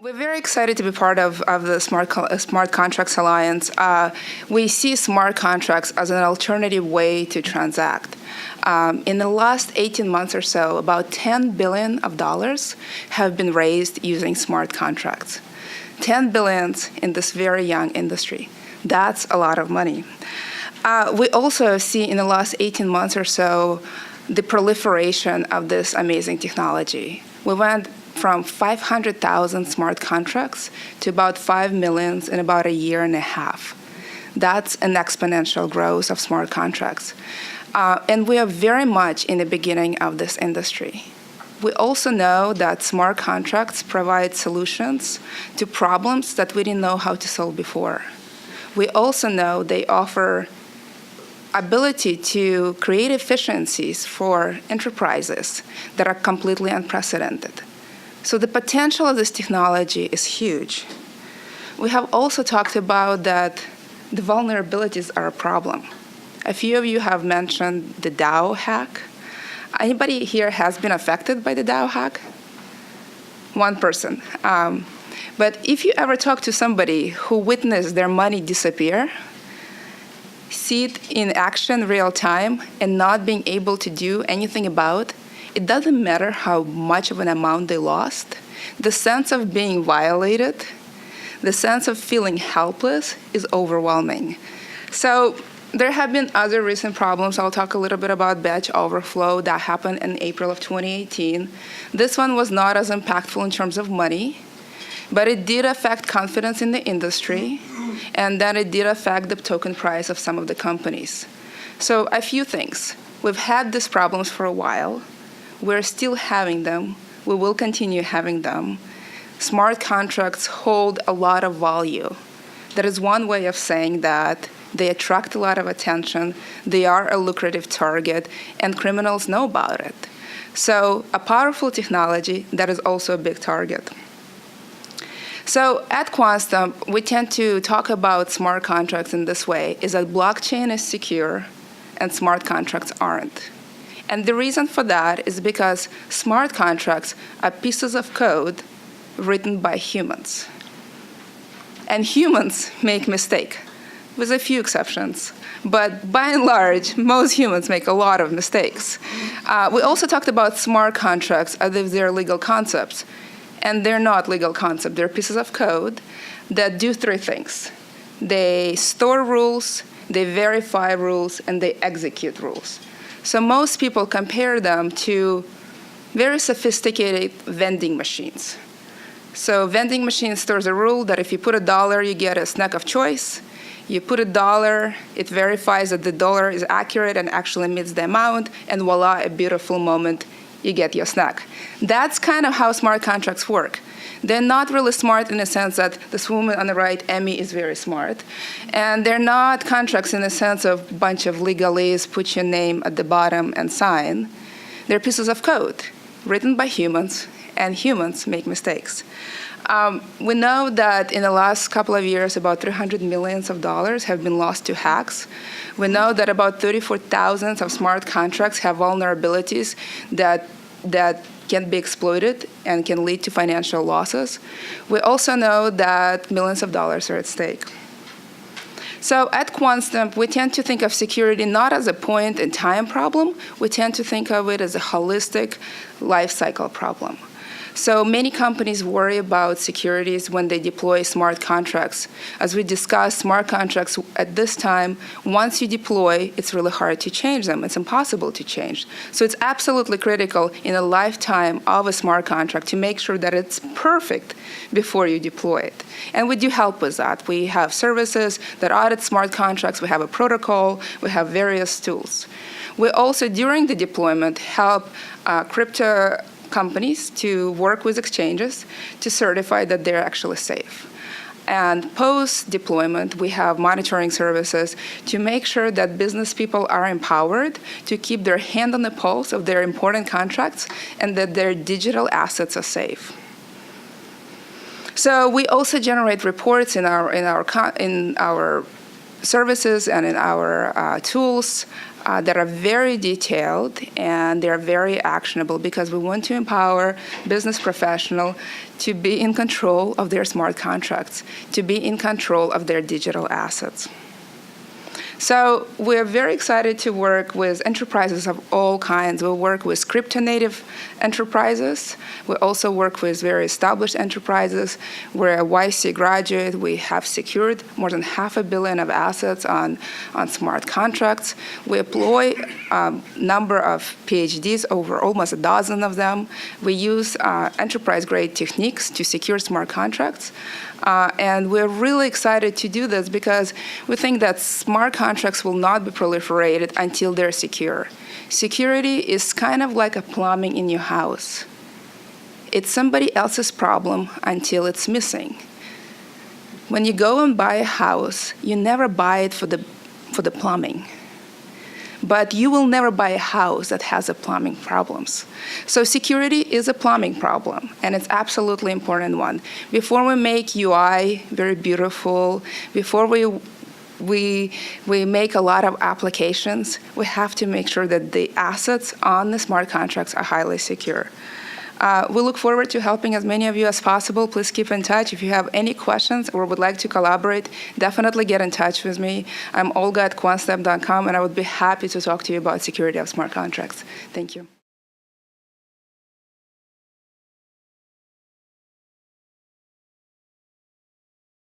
We're very excited to be part of the Smart Contracts Alliance. We see smart contracts as an alternative way to transact. In the last 18 months or so, about $10 billion have been raised using smart contracts. $10 billion in this very young industry. That's a lot of money. We also see in the last 18 months or so the proliferation of this amazing technology. We went from 500,000 smart contracts to about 5 million in about a year and a half. That's an exponential growth of smart contracts. And we are very much in the beginning of this industry. We also know that smart contracts provide solutions to problems that we didn't know how to solve before. We also know they offer ability to create efficiencies for enterprises that are completely unprecedented. So the potential of this technology is huge. We have also talked about that the vulnerabilities are a problem. A few of you have mentioned the Dow Hack. Anybody here has been affected by the Dow Hack? One person. But if you ever talk to somebody who witnessed their money disappear, see it in action real time, and not being able to do anything about, it doesn't matter how much of an amount they lost. The sense of being violated, the sense of feeling helpless is overwhelming. So there have been other recent problems. I'll talk a little bit about batch overflow that happened in April of 2018. This one was not as impactful in terms of money, but it did affect confidence in the industry, and then it did affect the token price of some of the companies. So a few things. We've had these problems for a while. We're still having them. We will continue having them. Smart contracts hold a lot of value. That is one way of saying that they attract a lot of attention, they are a lucrative target, and criminals know about it. So a powerful technology that is also a big target. So at Quantstamp, we tend to talk about smart contracts in this way, is that blockchain is secure and smart contracts aren't. And the reason for that is because smart contracts are pieces of code written by humans. And humans make mistakes, with a few exceptions. But by and large, most humans make a lot of mistakes. We also talked about smart contracts as if they're legal concepts. And they're not legal concepts. They're pieces of code that do three things. They store rules, they verify rules, and they execute rules. So most people compare them to very sophisticated vending machines. So vending machine stores a rule that if you put $1, you get a snack of choice. You put $1, it verifies that the dollar is accurate and actually meets the amount, and voila, a beautiful moment, you get your snack. That's kind of how smart contracts work. They're not really smart in the sense that this woman on the right, Emmy, is very smart. And they're not contracts in the sense of a bunch of legalese, put your name at the bottom and sign. They're pieces of code written by humans, and humans make mistakes. We know that in the last couple of years, about $300 million have been lost to hacks. We know that about 34,000 of smart contracts have vulnerabilities that can be exploited and can lead to financial losses. We also know that millions of dollars are at stake. So at Quantstamp, we tend to think of security not as a point-in-time problem. We tend to think of it as a holistic life cycle problem. So many companies worry about securities when they deploy smart contracts. As we discussed, smart contracts at this time, once you deploy, it's really hard to change them. It's impossible to change. So it's absolutely critical in a lifetime of a smart contract to make sure that it's perfect before you deploy it. And we do help with that. We have services that audit smart contracts. We have a protocol. We have various tools. We also, during the deployment, help crypto companies to work with exchanges to certify that they're actually safe. And post-deployment, we have monitoring services to make sure that business people are empowered to keep their hand on the pulse of their important contracts and that their digital assets are safe. So we also generate reports in our services and in our tools. that are very detailed and they're very actionable because we want to empower business professionals to be in control of their smart contracts, to be in control of their digital assets. So we're very excited to work with enterprises of all kinds. We work with crypto-native enterprises. We also work with very established enterprises. We're a YC graduate. We have secured more than $500 million of assets on smart contracts. We employ a number of PhDs, over almost a dozen of them. We use enterprise-grade techniques to secure smart contracts. And we're really excited to do this because we think that smart contracts will not be proliferated until they're secure. Security is kind of like a plumbing in your house. It's somebody else's problem until it's missing. When you go and buy a house, you never buy it for the plumbing. But you will never buy a house that has a plumbing problems. So security is a plumbing problem, and it's absolutely important one. Before we make UI very beautiful, before we make a lot of applications, we have to make sure that the assets on the smart contracts are highly secure. We look forward to helping as many of you as possible. Please keep in touch. If you have any questions or would like to collaborate, definitely get in touch with me. I'm Olga at Quantstamp.com, and I would be happy to talk to you about security of smart contracts. Thank you.